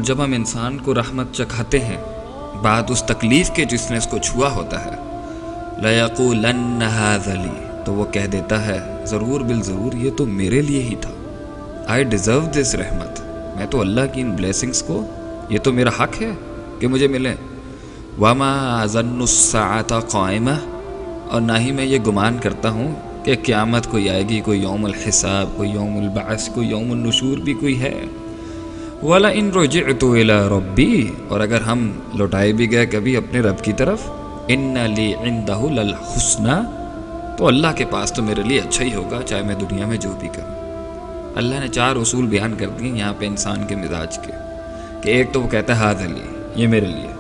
اور جب ہم انسان کو رحمت چکھاتے ہیں بعد اس تکلیف کے جس نے اس کو چھوا ہوتا ہے، لَيَقُولَنَّ هَذَا لِي، تو وہ کہہ دیتا ہے ضرور بالضرور یہ تو میرے لیے ہی تھا. I deserve this رحمت، میں تو اللہ کی ان بلیسنگز کو، یہ تو میرا حق ہے کہ مجھے ملے. وَمَا أَظُنُّ السَّاعَةَ قَائِمَةً، اور نہ ہی میں یہ گمان کرتا ہوں کہ قیامت کوئی آئے گی، کوئی یوم الحساب، کوئی یوم البعث، کوئی یوم النشور بھی کوئی ہے. وَلَئِن رُجِعْتُ إِلَىٰ رَبِّي، اور اگر ہم لوٹائے بھی گئے کبھی اپنے رب کی طرف، إِنَّ لِي عِندَهُ لَلْحُسْنَىٰ، تو اللہ کے پاس تو میرے لیے اچھا ہی ہوگا چاہے میں دنیا میں جو بھی کروں. اللہ نے 4 اصول بیان کر دیے یہاں پہ انسان کے مزاج کے، کہ ایک تو وہ کہتا ہے ہاذا لی، یہ میرے لیے.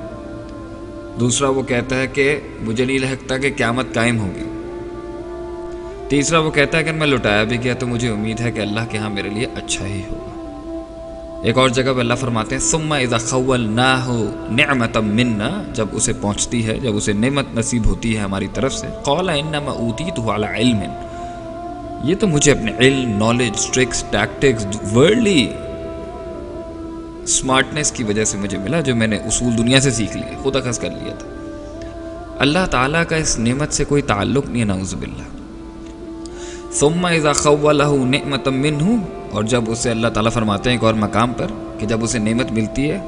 دوسرا وہ کہتا ہے کہ مجھے نہیں لگتا کہ قیامت قائم ہوگی. تیسرا وہ کہتا ہے کہ میں لوٹایا بھی گیا تو مجھے امید ہے کہ اللہ کے ہاں میرے لیے اچھا ہی ہوگا. ایک اور جگہ پہ اللہ فرماتے ہیں ثم اذا خولناه نعمة منا، جب اسے پہنچتی ہے، جب اسے نعمت نصیب ہوتی ہے ہماری طرف سے، قال انما اوتیته على علم، یہ تو مجھے اپنے علم، نالج، ٹرکس، ٹیکٹکس، ورلڈلی سمارٹنس کی وجہ سے مجھے ملا، جو میں نے اصول دنیا سے سیکھ لیے، خود اخذ کر لیا تھا. اللہ تعالیٰ کا اس نعمت سے کوئی تعلق نہیں ہے، نعوذ باللہ. ثم اذا خوله نعمة منه، اور جب اسے اللہ تعالیٰ فرماتے ہیں ایک اور مقام پر کہ جب اسے نعمت ملتی ہے،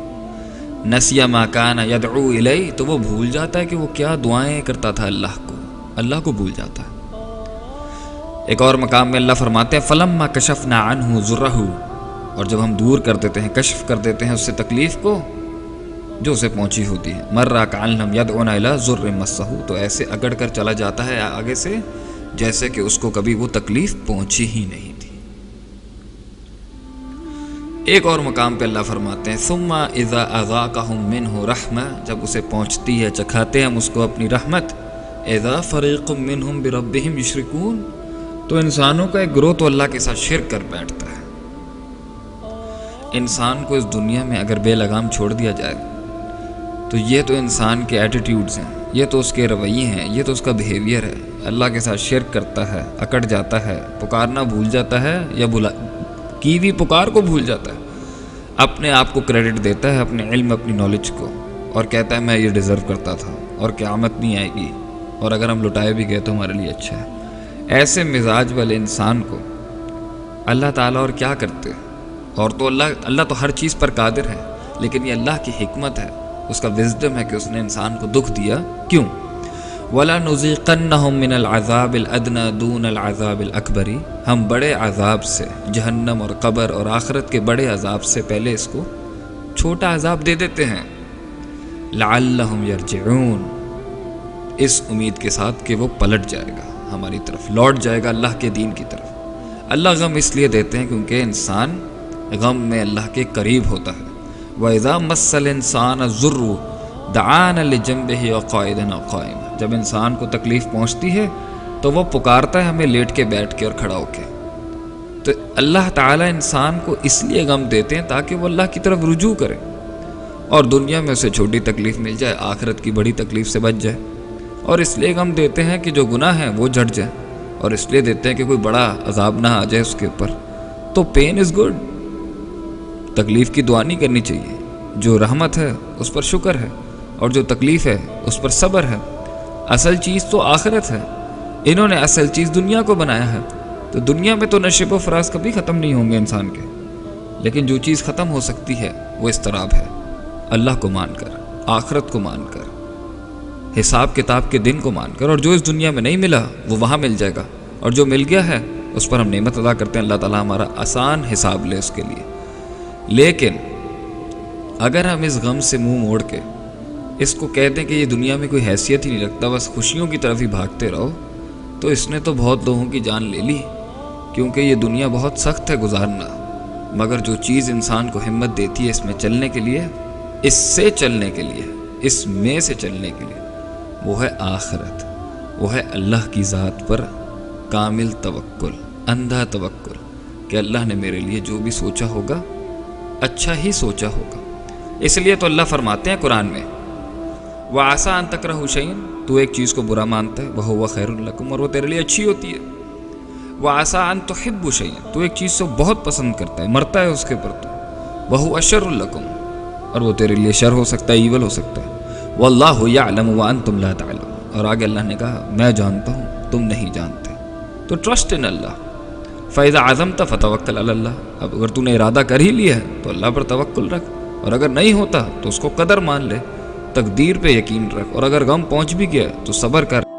نسی ما کان یدعو الیہ، تو وہ بھول جاتا ہے کہ وہ کیا دعائیں کرتا تھا اللہ کو بھول جاتا ہے. ایک اور مقام میں اللہ فرماتے ہیں فلما کشفنا عنہ ضرہ، اور جب ہم دور کر دیتے ہیں، کشف کر دیتے ہیں اس سے تکلیف کو جو اسے پہنچی ہوتی ہے، مر کأن لم یدعنا الی ضر مسہ، تو ایسے اگڑ کر چلا جاتا ہے آگے سے جیسے کہ اس کو کبھی وہ تکلیف پہنچی ہی نہیں تھی. ایک اور مقام پہ اللہ فرماتے ہیں ثم اذا اذاقهم منه رحمہ، جب اسے پہنچتی ہے، چکھاتے ہیں ہم اس کو اپنی رحمت، اذا فریق منهم بربهم یشرکون، تو انسانوں کا ایک گروہ تو اللہ کے ساتھ شرک کر بیٹھتا ہے. انسان کو اس دنیا میں اگر بے لگام چھوڑ دیا جائے تو یہ تو انسان کے ایٹیٹیوڈز ہیں، یہ تو اس کے رویے ہیں، یہ تو اس کا بیہیویئر ہے. اللہ کے ساتھ شرک کرتا ہے، اکڑ جاتا ہے، پکارنا بھول جاتا ہے، یا کی بھی پکار کو بھول جاتا ہے، اپنے آپ کو کریڈٹ دیتا ہے، اپنے علم، اپنی نالج کو، اور کہتا ہے میں یہ ڈیزرو کرتا تھا اور قیامت نہیں آئے گی، اور اگر ہم لٹائے بھی گئے تو ہمارے لیے اچھا ہے. ایسے مزاج والے انسان کو اللہ تعالیٰ اور کیا کرتے، اور تو اللہ تو ہر چیز پر قادر ہے، لیکن یہ اللہ کی حکمت ہے، اس کا وزڈم ہے کہ اس نے انسان کو دکھ دیا. کیوں؟ وَلَنُذِيقَنَّهُم مِّنَ الْعَذَابِ الْأَدْنَىٰ دُونَ الْعَذَابِ الْأَكْبَرِ، ہم بڑے عذاب سے، جہنم اور قبر اور آخرت کے بڑے عذاب سے پہلے اس کو چھوٹا عذاب دے دیتے ہیں. لَعَلَّهُمْ يَرْجِعُونَ، اس امید کے ساتھ کہ وہ پلٹ جائے گا ہماری طرف، لوٹ جائے گا اللہ کے دین کی طرف. اللہ غم اس لیے دیتے ہیں کیونکہ انسان غم میں اللہ کے قریب ہوتا ہے. وَإِذَا مَسَّ الْإِنسَانَ الضُّرُّ دَعَانَ لِجَنبِهِ وَقَاعِدًا أَوْ قَائِمًا، جب انسان کو تکلیف پہنچتی ہے تو وہ پکارتا ہے ہمیں لیٹ کے، بیٹھ کے اور کھڑا ہو کے. تو اللہ تعالیٰ انسان کو اس لیے غم دیتے ہیں تاکہ وہ اللہ کی طرف رجوع کرے، اور دنیا میں اسے چھوٹی تکلیف مل جائے، آخرت کی بڑی تکلیف سے بچ جائے. اور اس لیے غم دیتے ہیں کہ جو گناہ ہیں وہ جھٹ جائے، اور اس لیے دیتے ہیں کہ کوئی بڑا عذاب نہ آ جائے اس کے اوپر. تو پین از گڈ، تکلیف کی دعا نہیں کرنی چاہیے. جو رحمت ہے اس پر شکر ہے، اور جو تکلیف ہے اس پر صبر ہے. اصل چیز تو آخرت ہے، انہوں نے اصل چیز دنیا کو بنایا ہے. تو دنیا میں تو نشیب و فراز کبھی ختم نہیں ہوں گے انسان کے، لیکن جو چیز ختم ہو سکتی ہے وہ اضطراب ہے. اللہ کو مان کر، آخرت کو مان کر، حساب کتاب کے دن کو مان کر، اور جو اس دنیا میں نہیں ملا وہ وہاں مل جائے گا، اور جو مل گیا ہے اس پر ہم نعمت ادا کرتے ہیں. اللہ تعالیٰ ہمارا آسان حساب لے اس کے لیے. لیکن اگر ہم اس غم سے منہ موڑ کے اس کو کہتے ہیں کہ یہ دنیا میں کوئی حیثیت ہی نہیں رکھتا، بس خوشیوں کی طرف ہی بھاگتے رہو، تو اس نے تو بہت لوگوں کی جان لے لی. کیونکہ یہ دنیا بہت سخت ہے گزارنا، مگر جو چیز انسان کو ہمت دیتی ہے اس میں چلنے کے لیے، اس سے چلنے کے لیے، اس میں سے چلنے کے لیے، وہ ہے آخرت، وہ ہے اللہ کی ذات پر کامل توکل، اندھا توکل، کہ اللہ نے میرے لیے جو بھی سوچا ہوگا اچھا ہی سوچا ہوگا. اس لیے تو اللہ فرماتے ہیں قرآن میں وَعَسَىٰ أَن تَكْرَهُوا شَيْئًا، تو ایک چیز کو برا مانتا ہے، وَهُوَ خَيْرٌ لَكُمْ، اور وہ تیرے لیے اچھی ہوتی ہے. وَعَسَىٰ أَن تُحِبُّوا شَيْئًا، تو ایک چیز کو بہت پسند کرتا ہے، مرتا ہے اس کے پر، تو وَهُوَ شَرٌ لَكُمْ، اور وہ تیرے لیے شر ہو سکتا ہے، ایول ہو سکتا ہے۔ واللہ یعلم وانتم لا تعلمون، اور آگے اللہ نے کہا میں جانتا ہوں تم نہیں جانتے، تو ٹرسٹ ان اللہ۔ فَإِذَا عَزَمْتَ فَتَوَكَّلْ عَلَى اللَّهِ، اب اگر تو نے ارادہ کر ہی لیا ہے تو اللہ پر توکل رکھ، اور اگر نہیں ہوتا تو اس کو قدر مان لے، تقدیر پہ یقین رکھ، اور اگر غم پہنچ بھی گیا تو صبر کر۔